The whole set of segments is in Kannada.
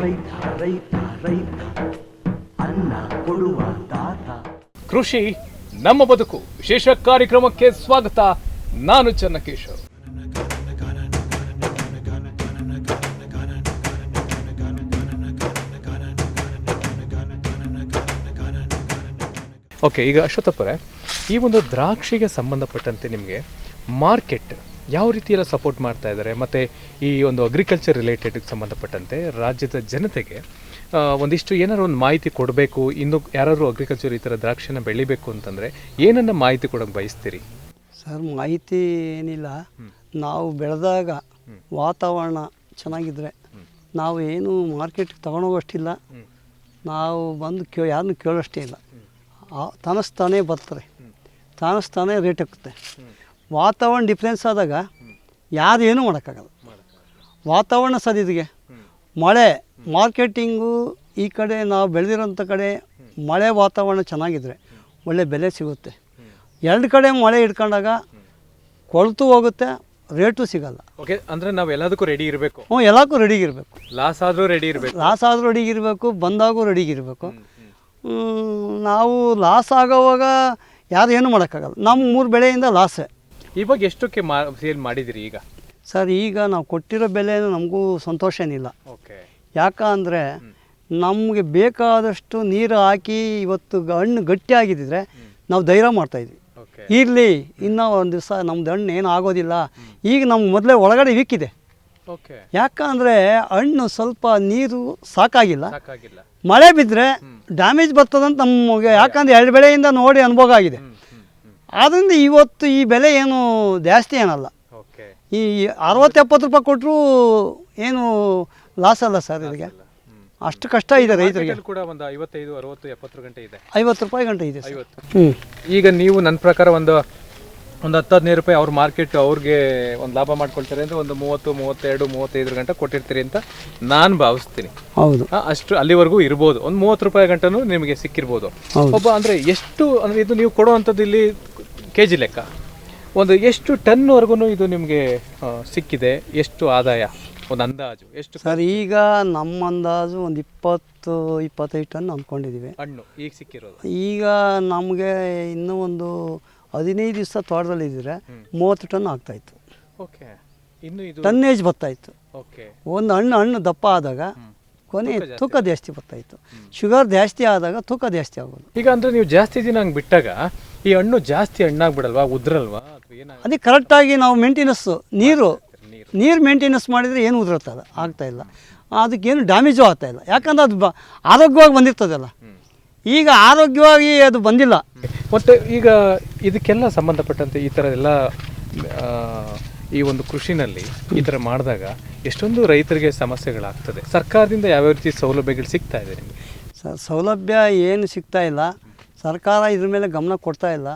ರೈತ ರೈತ ರೈತ ಅನ್ನ ಕೊಡುವ ದಾತ. ಕೃಷಿ ನಮ್ಮ ಬದುಕು ವಿಶೇಷ ಕಾರ್ಯಕ್ರಮಕ್ಕೆ ಸ್ವಾಗತ. ನಾನು ಚನ್ನಕೇಶವ್. ಓಕೆ, ಈಗ ಅಶ್ವಥಪ್ಪರೇ, ಈ ಒಂದು ದ್ರಾಕ್ಷಿಗೆ ಸಂಬಂಧಪಟ್ಟಂತೆ ನಿಮಗೆ ಮಾರ್ಕೆಟ್ ಯಾವ ರೀತಿಯೆಲ್ಲ ಸಪೋರ್ಟ್ ಮಾಡ್ತಾ ಇದ್ದಾರೆ, ಮತ್ತು ಈ ಒಂದು ಅಗ್ರಿಕಲ್ಚರ್ ರಿಲೇಟೆಡ್ಗೆ ಸಂಬಂಧಪಟ್ಟಂತೆ ರಾಜ್ಯದ ಜನತೆಗೆ ಒಂದಿಷ್ಟು ಏನಾದ್ರು ಒಂದು ಮಾಹಿತಿ ಕೊಡಬೇಕು, ಇನ್ನು ಯಾರಾದರೂ ಅಗ್ರಿಕಲ್ಚರ್ ಈ ಥರ ದ್ರಾಕ್ಷಿನ ಬೆಳಿಬೇಕು ಅಂತಂದರೆ ಏನನ್ನ ಮಾಹಿತಿ ಕೊಡೋಕೆ ಬಯಸ್ತೀರಿ? ಸರ್, ಮಾಹಿತಿ ಏನಿಲ್ಲ. ನಾವು ಬೆಳೆದಾಗ ವಾತಾವರಣ ಚೆನ್ನಾಗಿದ್ದರೆ ನಾವು ಏನು ಮಾರ್ಕೆಟ್ಗೆ ತೊಗೊಂಡೋಗೋಷ್ಟಿಲ್ಲ, ನಾವು ಬಂದು ಯಾರನ್ನೂ ಕೇಳೋಷ್ಟೇ ಇಲ್ಲ. ತಾನೇ ಬರ್ತಾರೆ, ತಾನೇ ರೇಟ್ ಹಾಕುತ್ತೆ. ವಾತಾವರಣ ಡಿಫ್ರೆನ್ಸ್ ಆದಾಗ ಯಾರು ಏನೂ ಮಾಡೋಕ್ಕಾಗಲ್ಲ. ವಾತಾವರಣ ಸರಿದಿಗೆ ಮಳೆ ಮಾರ್ಕೆಟಿಂಗು ಈ ಕಡೆ ನಾವು ಬೆಳೆದಿರೋಂಥ ಕಡೆ ಮಳೆ ವಾತಾವರಣ ಚೆನ್ನಾಗಿದ್ದರೆ ಒಳ್ಳೆ ಬೆಲೆ ಸಿಗುತ್ತೆ. ಎರಡು ಕಡೆ ಮಳೆ ಹಿಡ್ಕೊಂಡಾಗ ಕೊಳ್ತು ಹೋಗುತ್ತೆ, ರೇಟು ಸಿಗಲ್ಲ. ಓಕೆ, ಅಂದರೆ ನಾವು ಎಲ್ಲದಕ್ಕೂ ರೆಡಿ ಇರಬೇಕು. ಎಲ್ಲಕ್ಕೂ ರೆಡಿಗಿರಬೇಕು. ಲಾಸ್ ಆದರೂ ರೆಡಿಗಿರಬೇಕು, ಬಂದಾಗೂ ರೆಡಿಗಿರಬೇಕು. ನಾವು ಲಾಸ್ ಆಗೋವಾಗ ಯಾರು ಏನೂ ಮಾಡೋಕ್ಕಾಗಲ್ಲ. ನಮ್ಮ 3 ಬೆಳೆಯಿಂದ ಲಾಸೇ. ಇವಾಗ ಎಷ್ಟಕ್ಕೆ ಸೇಲ್ ಮಾಡಿದಿರಿ ಈಗ? ಸರ್, ಈಗ ನಾವು ಕೊಟ್ಟಿರೋ ಬೆಲೆ ನಮಗೂ ಸಂತೋಷ ಏನಿಲ್ಲ. ಓಕೆ, ಯಾಕಂದರೆ ನಮಗೆ ಬೇಕಾದಷ್ಟು ನೀರು ಹಾಕಿ ಇವತ್ತು ಹಣ್ಣು ಗಟ್ಟಿಯಾಗಿದ್ದರೆ ನಾವು ಧೈರ್ಯ ಮಾಡ್ತಾಯಿದ್ವಿ. ಇರಲಿ, ಇನ್ನೂ ಒಂದು ದಿವಸ ನಮ್ದು ಹಣ್ಣು ಏನು ಆಗೋದಿಲ್ಲ. ಈಗ ನಮ್ಗೆ ಮೊದಲೇ ಒಳಗಡೆ ವೀಕಿದೆ. ಓಕೆ, ಯಾಕಂದರೆ ಹಣ್ಣು ಸ್ವಲ್ಪ ನೀರು ಸಾಕಾಗಿಲ್ಲ. ಸಾಕಾಗಿಲ್ಲ. ಮಳೆ ಬಿದ್ದರೆ ಡ್ಯಾಮೇಜ್ ಬರ್ತದಂತ ನಮಗೆ, ಯಾಕಂದರೆ 2 ಬೆಳೆಯಿಂದ ನೋಡಿ ಅನುಭವ ಆಗಿದೆ. ಆದ್ದರಿಂದ ಇವತ್ತು ಈ ಬೆಲೆ ಏನು ಜಾಸ್ತಿ ಏನಲ್ಲ. ಈ 60-70 ರೂಪಾಯಿ ಕೊಟ್ಟರು ಏನು ಲಾಸ್ ಅಲ್ಲ ಸರ್. ಇದಕ್ಕೆ ಅಷ್ಟು ಕಷ್ಟ ಇದೆ ರೈತರಿಗೆ. ಕೂಡ ಒಂದು 55, 60, 70 ಗಂಟೆ ಇದೆ. 50 ರೂಪಾಯಿ ಗಂಟೆ ಇದೆ. 50. ಈಗ ನೀವು ನನ್ನ ಪ್ರಕಾರ ಒಂದು 10-15 ರೂಪಾಯಿ ಅವ್ರ ಮಾರ್ಕೆಟ್ ಅವ್ರಿಗೆ ಒಂದು ಲಾಭ ಮಾಡ್ಕೊಳ್ತಾರೆ ಅಂದರೆ ಒಂದು 30, 32, 35 ಗಂಟೆ ಕೊಟ್ಟಿರ್ತೀರಿ ಅಂತ ನಾನು ಭಾವಿಸ್ತೀನಿ. ಹೌದು, ಅಷ್ಟು ಅಲ್ಲಿವರೆಗೂ ಇರ್ಬೋದು. ಒಂದು 30 ರೂಪಾಯಿ ಗಂಟೆನೂ ನಿಮಗೆ ಸಿಕ್ಕಿರ್ಬೋದು. ಒಬ್ಬ ಅಂದರೆ ಎಷ್ಟು ಅಂದರೆ ಇದು ನೀವು ಕೊಡುವಂಥದ್ದು ಇಲ್ಲಿ KG ಲೆಕ್ಕ ಒಂದು ಎಷ್ಟು ಟನ್ವರೆಗೂ ಇದು ನಿಮಗೆ ಸಿಕ್ಕಿದೆ? ಎಷ್ಟು ಆದಾಯ, ಒಂದು ಅಂದಾಜು ಎಷ್ಟು ಸರ್? ಈಗ ನಮ್ಮ ಅಂದಾಜು ಒಂದು 20-25 ಟನ್ ಅಂದ್ಕೊಂಡಿದ್ದೀವಿ ಹಣ್ಣು ಈಗ ಸಿಕ್ಕಿರೋದು. ಈಗ ನಮಗೆ ಇನ್ನೂ ಒಂದು 15 ದಿವಸ ತೋಟದಲ್ಲಿದ್ದರೆ 30 ಟನ್ ಆಗ್ತಾಯಿತ್ತು. ಓಕೆ, ಇನ್ನು ಇದು ಟನ್ನೇಜ್ ಬರ್ತಾಯಿತ್ತು. ಓಕೆ, ಒಂದು ಹಣ್ಣು ದಪ್ಪ ಆದಾಗ ಕೊನೆ ತೂಕ ಜಾಸ್ತಿ ಬರ್ತಾಯಿತ್ತು. ಶುಗರ್ ಜಾಸ್ತಿ ಆದಾಗ ತೂಕ ಜಾಸ್ತಿ ಆಗೋದು. ಈಗ ಅಂದರೆ ನೀವು ಜಾಸ್ತಿ ದಿನ ಹಂಗೆ ಬಿಟ್ಟಾಗ ಈ ಹಣ್ಣು ಜಾಸ್ತಿ ಹಣ್ಣಾಗ್ಬಿಡಲ್ವಾ, ಉದ್ರಲ್ವಾ? ಅದೇ ಕರೆಕ್ಟಾಗಿ ನಾವು ಮೇಂಟೆನೆನ್ಸು ನೀರು ಮೇಂಟೆನೆನ್ಸ್ ಮಾಡಿದರೆ ಏನು ಉದುರುತ್ತದ ಆಗ್ತಾಯಿಲ್ಲ, ಅದಕ್ಕೇನು ಡ್ಯಾಮೇಜು ಆಗ್ತಾಯಿಲ್ಲ. ಯಾಕಂದ್ರೆ ಅದು ಆರೋಗ್ಯವಾಗಿ ಬಂದಿರ್ತದಲ್ಲ. ಈಗ ಆರೋಗ್ಯವಾಗಿ ಅದು ಬಂದಿಲ್ಲ. ಮತ್ತು ಈಗ ಇದಕ್ಕೆಲ್ಲ ಸಂಬಂಧಪಟ್ಟಂತೆ ಈ ಥರ ಎಲ್ಲ ಈ ಒಂದು ಕೃಷಿನಲ್ಲಿ ಈ ಥರ ಮಾಡಿದಾಗ ಎಷ್ಟೊಂದು ರೈತರಿಗೆ ಸಮಸ್ಯೆಗಳಾಗ್ತದೆ. ಸರ್ಕಾರದಿಂದ ಯಾವ್ಯಾವ ರೀತಿ ಸೌಲಭ್ಯಗಳು ಸಿಗ್ತಾ ಇದೆ ನಿಮಗೆ? ಸೌಲಭ್ಯ ಏನು ಸಿಗ್ತಾ ಇಲ್ಲ. ಸರ್ಕಾರ ಇದ್ರ ಮೇಲೆ ಗಮನ ಕೊಡ್ತಾ ಇಲ್ಲ.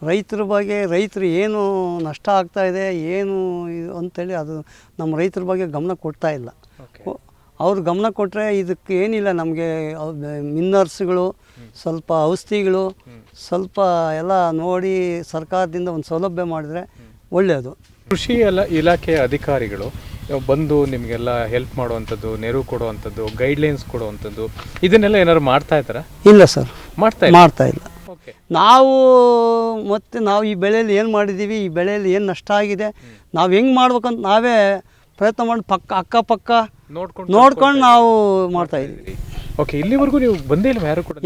ರೈತರ ಬಗ್ಗೆ ರೈತರು ಏನು ನಷ್ಟ ಆಗ್ತಾಯಿದೆ ಏನು ಅಂತೇಳಿ ಅದು ನಮ್ಮ ರೈತರ ಬಗ್ಗೆ ಗಮನ ಕೊಡ್ತಾ ಇಲ್ಲ. ಅವ್ರು ಗಮನ ಕೊಟ್ಟರೆ ಇದಕ್ಕೆ ಏನಿಲ್ಲ, ನಮಗೆ ಮಿನ್ನರ್ಸ್ಗಳು, ಸ್ವಲ್ಪ ಔಷಧಿಗಳು, ಸ್ವಲ್ಪ ಎಲ್ಲ ನೋಡಿ ಸರ್ಕಾರದಿಂದ ಒಂದು ಸೌಲಭ್ಯ ಮಾಡಿದ್ರೆ ಒಳ್ಳೆಯದು. ಕೃಷಿ ಇಲಾಖೆಯ ಅಧಿಕಾರಿಗಳು ಬಂದು ನಿಮಗೆಲ್ಲ ಹೆಲ್ಪ್ ಮಾಡುವಂಥದ್ದು, ನೆರವು ಕೊಡುವಂಥದ್ದು, ಗೈಡ್ಲೈನ್ಸ್ ಕೊಡುವಂಥದ್ದು ಇದನ್ನೆಲ್ಲ ಏನಾದ್ರು ಮಾಡ್ತಾ ಇದ್ದಾರಾ? ಇಲ್ಲ ಸರ್, ಮಾಡ್ತಾ ಇಲ್ಲ. ಓಕೆ, ನಾವು ಈ ಬೆಳೆಯಲ್ಲಿ ಏನು ಮಾಡಿದ್ದೀವಿ, ಈ ಬೆಳೆಯಲ್ಲಿ ಏನು ನಷ್ಟ ಆಗಿದೆ, ನಾವು ಹೆಂಗೆ ಮಾಡ್ಬೇಕಂತ ನಾವೇ ಪ್ರಯತ್ನ ಮಾಡಿ ಅಕ್ಕಪಕ್ಕ ನೋಡ್ಕೊಂಡು ನಾವು ಮಾಡ್ತಾ ಇದ್ದೀವಿ. ಓಕೆ, ಇಲ್ಲಿವರೆಗೂ ನೀವು ಬಂದೇ ಇಲ್ಲ?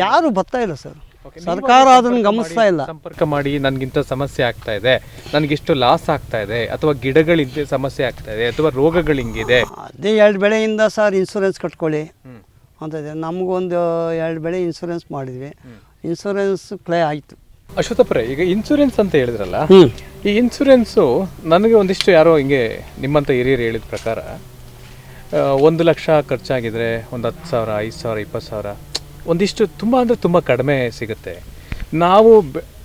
ಯಾರು ಬರ್ತಾ ಇಲ್ಲ ಸರ್. ಸರ್ಕಾರ ಅದನ್ನು ಗಮನಿಸ್ತಾ ಇಲ್ಲ. ಸಂಪರ್ಕ ಮಾಡಿ ನನಗಿಂತ ಸಮಸ್ಯೆ ಆಗ್ತಾ ಇದೆ, ನನಗಿಷ್ಟು ಲಾಸ್ ಆಗ್ತಾ ಇದೆ, ಅಥವಾ ಗಿಡಗಳಿಂದ ಸಮಸ್ಯೆ ಆಗ್ತಾ ಇದೆ, ಅಥವಾ ರೋಗಗಳು ಹಿಂಗಿದೆ, ಅದೇ 2 ಬೆಳೆಯಿಂದ ಸರ್ ಇನ್ಸೂರೆನ್ಸ್ ಕಟ್ಕೊಳ್ಳಿ ಅಂತ ಇದೆ. ನಮಗೊಂದು 2 ಬೆಳೆ ಇನ್ಸೂರೆನ್ಸ್ ಮಾಡಿದ್ವಿ, ಇನ್ಸೂರೆನ್ಸ್ ಕ್ಲೇ ಆಯಿತು. ಅಶ್ವಥಪ್ಪರೇ, ಈಗ ಇನ್ಸೂರೆನ್ಸ್ ಅಂತ ಹೇಳಿದ್ರಲ್ಲ, ಈ ಇನ್ಸೂರೆನ್ಸು ನನಗೆ ಒಂದಿಷ್ಟು ಯಾರೋ ಹಿಂಗೆ ನಿಮ್ಮಂಥ ಹಿರಿಯರು ಹೇಳಿದ ಪ್ರಕಾರ 1 ಲಕ್ಷ ಖರ್ಚಾಗಿದ್ರೆ ಒಂದು 10,000, 5,000, 20,000 ಒಂದಿಷ್ಟು ತುಂಬ ಅಂದರೆ ತುಂಬ ಕಡಿಮೆ ಸಿಗುತ್ತೆ. ನಾವು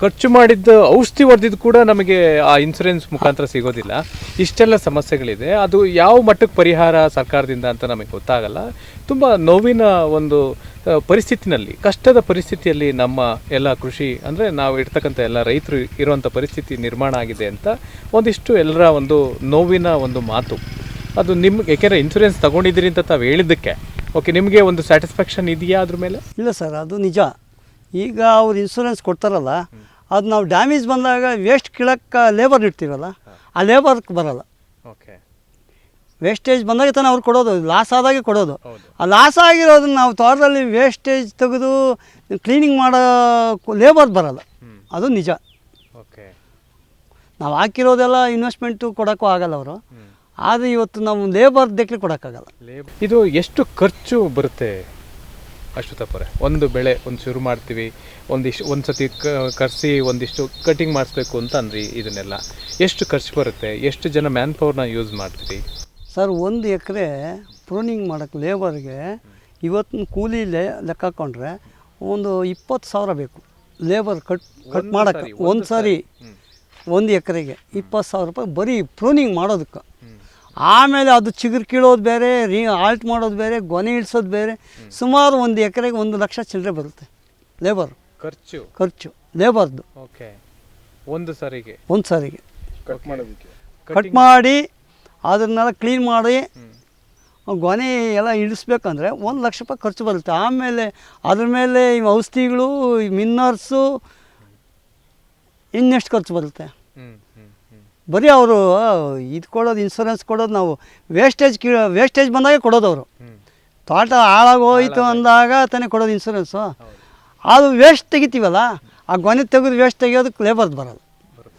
ಖರ್ಚು ಮಾಡಿದ್ದ ಔಷಧಿ ಹೊಡೆದಿದ್ದು ಕೂಡ ನಮಗೆ ಆ ಇನ್ಸೂರೆನ್ಸ್ ಮುಖಾಂತರ ಸಿಗೋದಿಲ್ಲ. ಇಷ್ಟೆಲ್ಲ ಸಮಸ್ಯೆಗಳಿದೆ. ಅದು ಯಾವ ಮಟ್ಟಕ್ಕೆ ಪರಿಹಾರ ಸರ್ಕಾರದಿಂದ ಅಂತ ನಮಗೆ ಗೊತ್ತಾಗಲ್ಲ. ತುಂಬ ನೋವಿನ ಒಂದು ಪರಿಸ್ಥಿತಿನಲ್ಲಿ, ಕಷ್ಟದ ಪರಿಸ್ಥಿತಿಯಲ್ಲಿ ನಮ್ಮ ಎಲ್ಲ ಕೃಷಿ ಅಂದರೆ ನಾವು ಇರ್ತಕ್ಕಂಥ ಎಲ್ಲ ರೈತರು ಇರುವಂಥ ಪರಿಸ್ಥಿತಿ ನಿರ್ಮಾಣ ಆಗಿದೆ ಅಂತ ಒಂದಿಷ್ಟು ಎಲ್ಲರ ಒಂದು ನೋವಿನ ಒಂದು ಮಾತು. ಅದು ನಿಮ್ಗೆ ಯಾಕೆಂದರೆ ಇನ್ಸೂರೆನ್ಸ್ ತೊಗೊಂಡಿದ್ದೀರಿ ಅಂತ ತಾವು ಹೇಳಿದ್ದಕ್ಕೆ ಓಕೆ, ನಿಮಗೆ ಒಂದು ಸ್ಯಾಟಿಸ್ಫ್ಯಾಕ್ಷನ್ ಇದೆಯಾ ಅದ್ರ ಮೇಲೆ? ಇಲ್ಲ ಸರ್, ಅದು ನಿಜ. ಈಗ ಅವ್ರು ಇನ್ಸೂರೆನ್ಸ್ ಕೊಡ್ತಾರಲ್ಲ, ಅದು ನಾವು ಡ್ಯಾಮೇಜ್ ಬಂದಾಗ ವೇಸ್ಟ್ ಕೀಳಕ್ಕೆ ಲೇಬರ್ ಇಡ್ತೀವಲ್ಲ, ಆ ಲೇಬರ್ಗೆ ಬರೋಲ್ಲ. ಓಕೆ, ವೇಸ್ಟೇಜ್ ಬಂದಾಗ ತಾನೇ ಅವ್ರು ಕೊಡೋದು, ಲಾಸ್ ಆದಾಗೆ ಕೊಡೋದು. ಆ ಲಾಸ್ ಆಗಿರೋದನ್ನ ನಾವು ತೋಟದಲ್ಲಿ ವೇಸ್ಟೇಜ್ ತೆಗೆದು ಕ್ಲೀನಿಂಗ್ ಮಾಡೋ ಲೇಬರ್ ಬರೋಲ್ಲ. ಅದು ನಿಜ. ಓಕೆ, ನಾವು ಹಾಕಿರೋದೆಲ್ಲ ಇನ್ವೆಸ್ಟ್ಮೆಂಟು ಕೊಡೋಕ್ಕೂ ಆಗಲ್ಲ ಅವರು. ಆದರೆ ಇವತ್ತು ನಾವು ಲೇಬರ್ ದೆಕ್ಲಿ ಕೊಡೋಕ್ಕಾಗಲ್ಲ. ಇದು ಎಷ್ಟು ಖರ್ಚು ಬರುತ್ತೆ ಅಶ್ವತ್ಥಪ್ಪರೇ? ಒಂದು ಬೆಳೆ ಒಂದು ಶುರು ಮಾಡ್ತೀವಿ, ಒಂದು ಸತಿ ಕರ್ಸಿ ಒಂದಿಷ್ಟು ಕಟಿಂಗ್ ಮಾಡಿಸ್ಬೇಕು ಅಂತ ಅಂದ್ರಿ, ಇದನ್ನೆಲ್ಲ ಎಷ್ಟು ಖರ್ಚು ಬರುತ್ತೆ? ಎಷ್ಟು ಜನ ಮ್ಯಾನ್ ಪವರ್ನ ಯೂಸ್ ಮಾಡ್ತೀರಿ ಸರ್? 1 ಎಕರೆ ಪ್ರೂನಿಂಗ್ ಮಾಡೋಕ್ಕೆ ಲೇಬರ್ಗೆ ಇವತ್ತಿನ ಕೂಲಿ ಲೆಕ್ಕ ಹಾಕ್ಕೊಂಡ್ರೆ ಒಂದು 20,000 ಬೇಕು. ಲೇಬರ್ ಕಟ್ ಮಾಡೋಕ್ಕೆ ಒಂದು ಸಾರಿ 1 ಎಕರೆಗೆ 20,000 ರೂಪಾಯಿ ಬರೀ ಪ್ರೂನಿಂಗ್ ಮಾಡೋದಕ್ಕೆ. ಆಮೇಲೆ ಅದು ಚಿಗುರು ಕೀಳೋದು ಬೇರೆ, ಆಲ್ಟ್ ಮಾಡೋದು ಬೇರೆ, ಗೊನೆ ಇಳಿಸೋದು ಬೇರೆ. ಸುಮಾರು 1 ಎಕರೆಗೆ 1 ಲಕ್ಷ ಚಿಲ್ಲರೆ ಬರುತ್ತೆ ಲೇಬರ್ ಖರ್ಚು ಲೇಬರ್ದು. ಓಕೆ, ಒಂದು ಸಾರಿಗೆ ಕಟ್ ಮಾಡಿ ಅದನ್ನೆಲ್ಲ ಕ್ಲೀನ್ ಮಾಡಿ ಗೊನೆ ಎಲ್ಲ ಇಳಿಸ್ಬೇಕಂದ್ರೆ 1 ಲಕ್ಷ ರೂಪಾಯಿ ಖರ್ಚು ಬರುತ್ತೆ. ಆಮೇಲೆ ಅದ್ರ ಮೇಲೆ ಈ ಔಷಧಿಗಳು, ಈ ಮಿನ್ನರ್ಸು, ಇನ್ನೆಷ್ಟು ಖರ್ಚು ಬರುತ್ತೆ. ಬರೀ ಅವರು ಇದು ಕೊಡೋದು, ಇನ್ಸೂರೆನ್ಸ್ ಕೊಡೋದು, ನಾವು ವೇಸ್ಟೇಜ್ ಬಂದಾಗ ಕೊಡೋದು. ಅವರು ತೋಟ ಹಾಳಾಗೋಯ್ತು ಅಂದಾಗ ತಾನೇ ಕೊಡೋದು ಇನ್ಸೂರೆನ್ಸು. ಅದು ವೇಸ್ಟ್ ತೆಗಿತೀವಲ್ಲ, ಆ ಗೊನೆ ತೆಗೆದು ವೇಸ್ಟ್ ತೆಗಿಯೋದಕ್ಕೆ ಲೇಬರ್ದು ಬರೋಲ್ಲ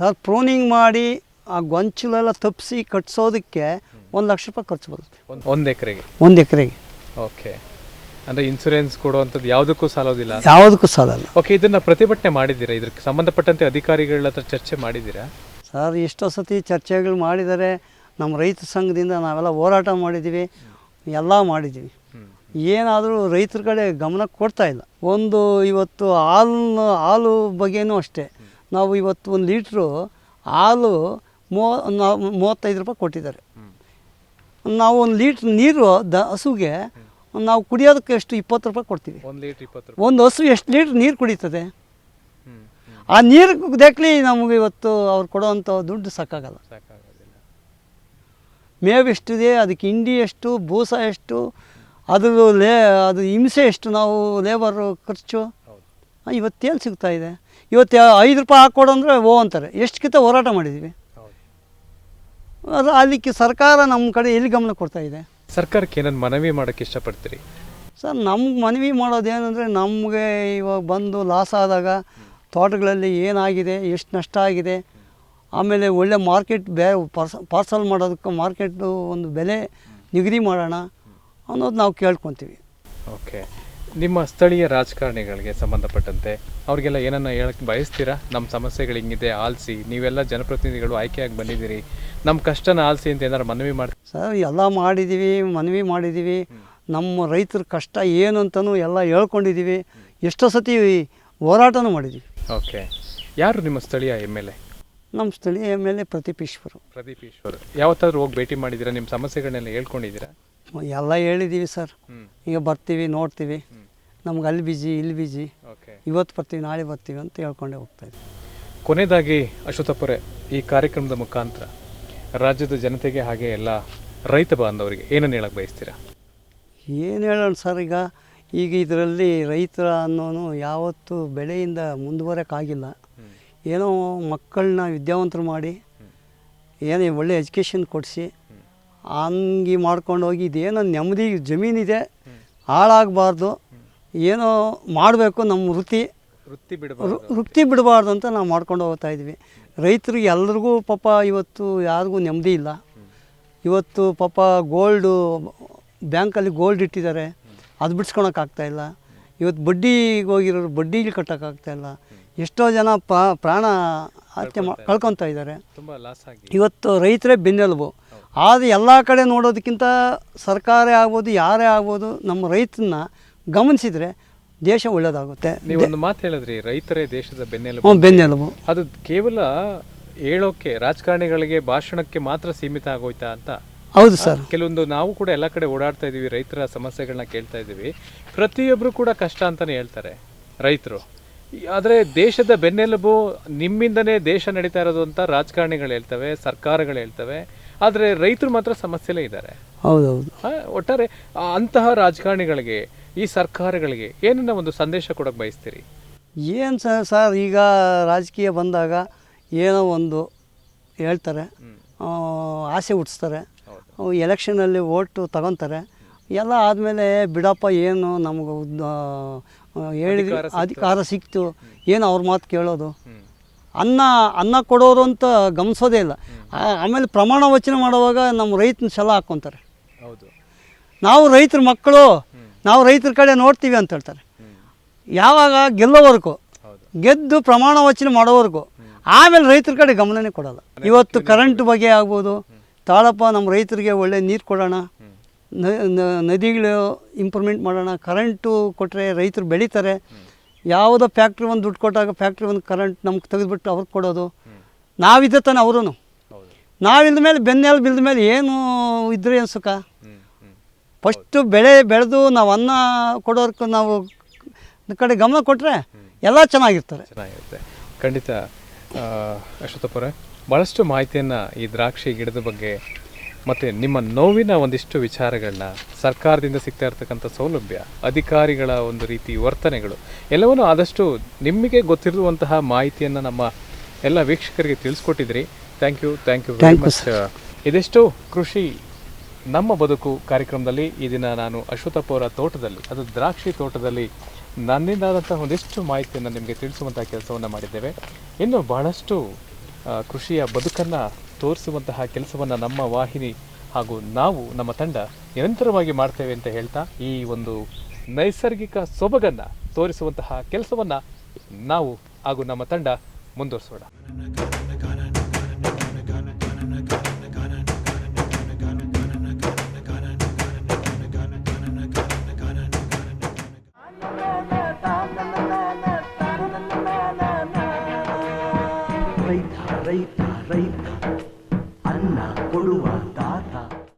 ಸರ್. ಪ್ರೂನಿಂಗ್ ಮಾಡಿ ಆ ಗೊಂಚಲೆಲ್ಲ ತಪ್ಪಿಸಿ ಕಟ್ಸೋದಕ್ಕೆ 1 ಲಕ್ಷ ರೂಪಾಯಿ ಖರ್ಚು ಬರುತ್ತೆ 1 ಎಕರೆಗೆ. ಓಕೆ, ಅಂದರೆ ಇನ್ಸೂರೆನ್ಸ್ ಕೊಡುವಂಥದ್ದು ಯಾವುದಕ್ಕೂ ಸಾಲೋದಿಲ್ಲ, ಯಾವುದಕ್ಕೂ ಸಾಲಲ್ಲ. ಓಕೆ, ಇದನ್ನು ಪ್ರತಿಭಟನೆ ಮಾಡಿದ್ದೀರಾ? ಇದಕ್ಕೆ ಸಂಬಂಧಪಟ್ಟಂತೆ ಅಧಿಕಾರಿಗಳ ಹತ್ರ ಚರ್ಚೆ ಮಾಡಿದ್ದೀರಾ? ಸರ್, ಎಷ್ಟೋ ಸತಿ ಚರ್ಚೆಗಳು ಮಾಡಿದ್ದಾರೆ. ನಮ್ಮ ರೈತ ಸಂಘದಿಂದ ನಾವೆಲ್ಲ ಹೋರಾಟ ಮಾಡಿದ್ದೀವಿ, ಎಲ್ಲ ಮಾಡಿದ್ದೀವಿ. ಏನಾದರೂ ರೈತರ ಕಡೆ ಗಮನ ಕೊಡ್ತಾ ಇಲ್ಲ. ಒಂದು ಇವತ್ತು ಹಾಲು ಬಗ್ಗೆನೂ ಅಷ್ಟೇ. ನಾವು ಇವತ್ತು 1 ಲೀಟ್ರು ಹಾಲು 35 ರೂಪಾಯಿ ಕೊಟ್ಟಿದ್ದಾರೆ. ನಾವು 1 ಲೀಟ್ರ್ ನೀರು ಹಸುಗೆ ನಾವು ಕುಡಿಯೋದಕ್ಕೆ ಎಷ್ಟು 20 ರೂಪಾಯಿ ಕೊಡ್ತೀವಿ. 1 ಲೀಟ್ರ್ 20 ರೂಪಾಯಿ. ಒಂದು ಹಸು ಎಷ್ಟು ಲೀಟ್ರ್ ನೀರು ಕುಡಿತದೆ? ಆ ನೀರು ದೇಕ್ಲಿ ನಮಗೆ ಇವತ್ತು ಅವ್ರು ಕೊಡೋವಂಥ ದುಡ್ಡು ಸಾಕಾಗಲ್ಲ. ಮೇವು ಎಷ್ಟಿದೆ, ಅದಕ್ಕೆ ಹಿಂಡಿ ಎಷ್ಟು, ಬೂಸ ಎಷ್ಟು, ಅದು ಹಿಂಸೆ ಎಷ್ಟು, ನಾವು ಲೇಬರು ಖರ್ಚು ಇವತ್ತೇನು ಸಿಗ್ತಾಯಿದೆ? ಇವತ್ತು 5 ರೂಪಾಯಿ ಹಾಕ್ಕೊಡು ಅಂದರೆ ಅಂತಾರೆ. ಎಷ್ಟಕ್ಕಿಂತ ಹೋರಾಟ ಮಾಡಿದ್ದೀವಿ. ಅದಕ್ಕೆ ಸರ್ಕಾರ ನಮ್ಮ ಕಡೆ ಎಲ್ಲಿ ಗಮನ ಕೊಡ್ತಾಯಿದೆ? ಸರ್ಕಾರಕ್ಕೆ ಏನನ್ನು ಮನವಿ ಮಾಡೋಕ್ಕೆ ಇಷ್ಟಪಡ್ತೀರಿ ಸರ್? ನಮ್ಗೆ ಮನವಿ ಮಾಡೋದೇನೆಂದರೆ, ನಮಗೆ ಇವಾಗ ಬಂದು ಲಾಸ್ ಆದಾಗ ತೋಟಗಳಲ್ಲಿ ಏನಾಗಿದೆ, ಎಷ್ಟು ನಷ್ಟ ಆಗಿದೆ, ಆಮೇಲೆ ಒಳ್ಳೆ ಮಾರ್ಕೆಟ್ ಪಾರ್ಸಲ್ ಮಾಡೋದಕ್ಕೆ ಮಾರ್ಕೆಟು ಒಂದು ಬೆಲೆ ನಿಗದಿ ಮಾಡೋಣ ಅನ್ನೋದು ನಾವು ಕೇಳ್ಕೊತೀವಿ. ಓಕೆ, ನಿಮ್ಮ ಸ್ಥಳೀಯ ರಾಜಕಾರಣಿಗಳಿಗೆ ಸಂಬಂಧಪಟ್ಟಂತೆ ಅವ್ರಿಗೆಲ್ಲ ಏನನ್ನ ಹೇಳಕ್ಕೆ ಬಯಸ್ತೀರಾ? ನಮ್ಮ ಸಮಸ್ಯೆಗಳು ಹಿಂಗಿದೆ, ಆಲಿಸಿ, ನೀವೆಲ್ಲ ಜನಪ್ರತಿನಿಧಿಗಳು ಆಯ್ಕೆಯಾಗಿ ಬಂದಿದ್ದೀರಿ, ನಮ್ಮ ಕಷ್ಟನ ಆಲಿಸಿ ಅಂತ ಏನಾರು ಮನವಿ ಮಾಡಿ? ಸರ್, ಎಲ್ಲ ಮನವಿ ಮಾಡಿದ್ದೀವಿ. ನಮ್ಮ ರೈತರ ಕಷ್ಟ ಏನು ಅಂತಲೂ ಎಲ್ಲ ಹೇಳ್ಕೊಂಡಿದ್ದೀವಿ. ಎಷ್ಟೋ ಸತಿ ಹೋರಾಟನೂ ಮಾಡಿದ್ದೀವಿ. ಓಕೆ, ಯಾರು ನಿಮ್ಮ ಸ್ಥಳೀಯ MLA? ನಮ್ಮ ಸ್ಥಳೀಯ MLA ಪ್ರದೀಪ್ ಈಶ್ವರ್. ಯಾವತ್ತಾದ್ರೂ ಹೋಗಿ ಭೇಟಿ ಮಾಡಿದ್ದೀರಾ? ನಿಮ್ಮ ಸಮಸ್ಯೆಗಳನ್ನೆಲ್ಲ ಹೇಳ್ಕೊಂಡಿದ್ದೀರಾ? ಎಲ್ಲ ಹೇಳಿದ್ದೀವಿ ಸರ್. ಈಗ ಬರ್ತೀವಿ, ನೋಡ್ತೀವಿ, ನಮ್ಗೆ ಅಲ್ಲಿ ಬಿಜಿ, ಇಲ್ಲಿ ಬಿಜಿ, ಇವತ್ತು ಬರ್ತೀವಿ, ನಾಳೆ ಬರ್ತೀವಿ ಅಂತ ಹೇಳ್ಕೊಂಡೇ ಹೋಗ್ತಾಯಿದ್ವಿ. ಕೊನೆಯದಾಗಿ ಅಶ್ವತ್ಥಪ್ಪರೇ, ಈ ಕಾರ್ಯಕ್ರಮದ ಮುಖಾಂತರ ರಾಜ್ಯದ ಜನತೆಗೆ ಹಾಗೆ ಎಲ್ಲ ರೈತ ಬಾಂಧವರಿಗೆ ಏನನ್ನು ಹೇಳಕ್ಕೆ ಬಯಸ್ತೀರಾ? ಏನು ಹೇಳೋಣ ಸರ್, ಈಗ ಇದರಲ್ಲಿ ರೈತರ ಅನ್ನೋನು ಯಾವತ್ತೂ ಬೆಳೆಯಿಂದ ಮುಂದುವರೋಕ್ಕಾಗಿಲ್ಲ. ಏನೋ ಮಕ್ಕಳನ್ನ ವಿದ್ಯಾವಂತರು ಮಾಡಿ, ಏನೋ ಒಳ್ಳೆ ಎಜುಕೇಷನ್ ಕೊಡಿಸಿ ಹಂಗೆ ಮಾಡ್ಕೊಂಡು ಹೋಗಿ, ಇದೇನೋ ನೆಮ್ಮದಿ ಜಮೀನಿದೆ, ಹಾಳಾಗಬಾರ್ದು, ಏನೋ ಮಾಡಬೇಕು, ನಮ್ಮ ವೃತ್ತಿ ಬಿಡಬಾರ್ದು ಅಂತ ನಾವು ಮಾಡ್ಕೊಂಡು ಹೋಗ್ತಾಯಿದ್ವಿ. ರೈತರಿಗೆ ಎಲ್ರಿಗೂ ಪಾಪ ಇವತ್ತು ಯಾರಿಗೂ ನೆಮ್ಮದಿ ಇಲ್ಲ. ಇವತ್ತು ಪಾಪ ಬ್ಯಾಂಕಲ್ಲಿ ಗೋಲ್ಡ್ ಇಟ್ಟಿದ್ದಾರೆ, ಅದು ಬಿಡ್ಸ್ಕೊಳಕ್ಕಾಗ್ತಾಯಿಲ್ಲ. ಇವತ್ತು ಬಡ್ಡಿಗೆ ಹೋಗಿರೋರು ಬಡ್ಡಿಗೆ ಕಟ್ಟೋಕ್ಕಾಗ್ತಾಯಿಲ್ಲ. ಎಷ್ಟೋ ಜನ ಪ್ರಾಣ ಹತ್ಯೆ ಕಳ್ಕೊತಾ ಇದ್ದಾರೆ. ಇವತ್ತು ರೈತರೇ ಬೆನ್ನೆಲುಬು. ಆದರೆ ಎಲ್ಲ ಕಡೆ ನೋಡೋದಕ್ಕಿಂತ ಸರ್ಕಾರ ಆಗ್ಬೋದು, ಯಾರೇ ಆಗ್ಬೋದು, ನಮ್ಮ ರೈತನ್ನ ಗಮನಿಸಿದರೆ ದೇಶ ಒಳ್ಳೆಯದಾಗುತ್ತೆ. ನೀವೊಂದು ಮಾತು ಹೇಳಿದ್ರಿ, ರೈತರೇ ದೇಶದ ಬೆನ್ನೆಲುಬು. ಬೆನ್ನೆಲುಬು. ಅದು ಕೇವಲ ಹೇಳೋಕೆ ರಾಜಕಾರಣಿಗಳಿಗೆ ಭಾಷಣಕ್ಕೆ ಮಾತ್ರ ಸೀಮಿತ ಆಗೋಯ್ತಾ ಅಂತ? ಹೌದು ಸರ್. ಕೆಲವೊಂದು ನಾವು ಕೂಡ ಎಲ್ಲ ಕಡೆ ಓಡಾಡ್ತಾ ಇದೀವಿ, ರೈತರ ಸಮಸ್ಯೆಗಳನ್ನ ಕೇಳ್ತಾ ಇದ್ದೀವಿ. ಪ್ರತಿಯೊಬ್ಬರು ಕೂಡ ಕಷ್ಟ ಅಂತಾನೆ ಹೇಳ್ತಾರೆ ರೈತರು. ಆದರೆ ದೇಶದ ಬೆನ್ನೆಲುಬು ನಿಮ್ಮಿಂದನೇ ದೇಶ ನಡೀತಾ ಇರೋದು ಅಂತ ರಾಜಕಾರಣಿಗಳು ಹೇಳ್ತವೆ, ಸರ್ಕಾರಗಳು ಹೇಳ್ತವೆ. ಆದರೆ ರೈತರು ಮಾತ್ರ ಸಮಸ್ಯೆಲೇ ಇದ್ದಾರೆ. ಹೌದೌದು. ಒಟ್ಟಾರೆ ಅಂತಹ ರಾಜಕಾರಣಿಗಳಿಗೆ, ಈ ಸರ್ಕಾರಗಳಿಗೆ ಏನನ್ನ ಒಂದು ಸಂದೇಶ ಕೊಡೋಕೆ ಬಯಸ್ತೀರಿ? ಏನು ಸರ್, ಈಗ ರಾಜಕೀಯ ಬಂದಾಗ ಏನೋ ಒಂದು ಹೇಳ್ತಾರೆ, ಆಸೆ ಹುಟ್ಟಿಸ್ತಾರೆ, ಎಲೆಕ್ಷನಲ್ಲಿ ಓಟು ತಗೊತಾರೆ. ಎಲ್ಲ ಆದಮೇಲೆ ಬಿಡಪ್ಪ, ಏನು ನಮ್ಗೆ ಹೇಳಿ ಅಧಿಕಾರ ಸಿಕ್ತು, ಏನು ಅವ್ರ ಮಾತು ಕೇಳೋದು, ಅನ್ನ ಕೊಡೋರು ಅಂತ ಗಮನಿಸೋದೇ ಇಲ್ಲ. ಆಮೇಲೆ ಪ್ರಮಾಣ ವಚನ ಮಾಡುವಾಗ ನಮ್ಮ ರೈತನ ಛಲ ಹಾಕ್ಕೊತಾರೆ. ಹೌದು, ನಾವು ರೈತರ ಮಕ್ಕಳು, ನಾವು ರೈತರ ಕಡೆ ನೋಡ್ತೀವಿ ಅಂತ ಹೇಳ್ತಾರೆ. ಯಾವಾಗ ಗೆಲ್ಲೋವರೆಗೂ, ಗೆದ್ದು ಪ್ರಮಾಣ ವಚನ ಮಾಡೋವರೆಗೂ, ಆಮೇಲೆ ರೈತರ ಕಡೆ ಗಮನನೇ ಕೊಡೋಲ್ಲ. ಇವತ್ತು ಕರೆಂಟ್ ಬಗ್ಗೆ ಆಗ್ಬೋದು, ತಾಳಪ್ಪ ನಮ್ಮ ರೈತರಿಗೆ ಒಳ್ಳೆ ನೀರು ಕೊಡೋಣ, ನದಿಗಳು ಇಂಪ್ರೂವ್ಮೆಂಟ್ ಮಾಡೋಣ, ಕರೆಂಟು ಕೊಟ್ಟರೆ ರೈತರು ಬೆಳೀತಾರೆ. ಯಾವುದೋ ಫ್ಯಾಕ್ಟ್ರಿ ಒಂದು ದುಡ್ಡು ಕೊಟ್ಟಾಗ ಫ್ಯಾಕ್ಟ್ರಿ ಒಂದು ಕರೆಂಟ್ ನಮ್ಗೆ ತೆಗೆದುಬಿಟ್ಟು ಅವ್ರಿಗೆ ಕೊಡೋದು. ನಾವಿದ್ದ ತಾನೆ ಅವರು, ನಾವಿಲ್ದ ಮೇಲೆ ಬೆನ್ನೆಲು ಬಿಲ್ದ ಮೇಲೆ ಏನು ಇದ್ರೆ ಏನು ಸುಖ? ಫಸ್ಟು ಬೆಳೆ ಬೆಳೆದು ನಾವು ಅನ್ನ ಕೊಡೋರ್ಕು ನಾವು ಕಡೆ ಗಮನ ಕೊಟ್ಟರೆ ಎಲ್ಲ ಚೆನ್ನಾಗಿರ್ತಾರೆ. ಖಂಡಿತ. ಅಶ್ವಥಪ್ಪರೇ, ಭಾಳಷ್ಟು ಮಾಹಿತಿಯನ್ನು ಈ ದ್ರಾಕ್ಷಿ ಗಿಡದ ಬಗ್ಗೆ ಮತ್ತು ನಿಮ್ಮ ನೋವಿನ ಒಂದಿಷ್ಟು ವಿಚಾರಗಳನ್ನ, ಸರ್ಕಾರದಿಂದ ಸಿಗ್ತಾ ಇರ್ತಕ್ಕಂಥ ಸೌಲಭ್ಯ, ಅಧಿಕಾರಿಗಳ ಒಂದು ರೀತಿ ವರ್ತನೆಗಳು ಎಲ್ಲವನ್ನೂ ಆದಷ್ಟು ನಿಮಗೆ ಗೊತ್ತಿರುವಂತಹ ಮಾಹಿತಿಯನ್ನು ನಮ್ಮ ಎಲ್ಲ ವೀಕ್ಷಕರಿಗೆ ತಿಳಿಸ್ಕೊಟ್ಟಿದ್ರಿ. Thank you very much. ಇದೆಷ್ಟು ಕೃಷಿ ನಮ್ಮ ಬದುಕು ಕಾರ್ಯಕ್ರಮದಲ್ಲಿ ಈ ದಿನ ನಾನು ಅಶ್ವಥಪ್ಪ ಅವರ ತೋಟದಲ್ಲಿ, ಅದು ದ್ರಾಕ್ಷಿ ತೋಟದಲ್ಲಿ ನನ್ನಿಂದಾದಂಥ ಒಂದಿಷ್ಟು ಮಾಹಿತಿಯನ್ನು ನಿಮಗೆ ತಿಳಿಸುವಂಥ ಕೆಲಸವನ್ನು ಮಾಡಿದ್ದೇವೆ. ಇನ್ನು ಬಹಳಷ್ಟು ಕೃಷಿಯ ಬದುಕನ್ನು ತೋರಿಸುವಂತಹ ಕೆಲಸವನ್ನು ನಮ್ಮ ವಾಹಿನಿ ಹಾಗೂ ನಾವು, ನಮ್ಮ ತಂಡ ನಿರಂತರವಾಗಿ ಮಾಡ್ತೇವೆ ಅಂತ ಹೇಳ್ತಾ, ಈ ಒಂದು ನೈಸರ್ಗಿಕ ಸೊಬಗನ್ನು ತೋರಿಸುವಂತಹ ಕೆಲಸವನ್ನು ನಾವು ಹಾಗೂ ನಮ್ಮ ತಂಡ ಮುಂದುವರಿಸೋಣ. ರೈತ ರೈತ ರೈತ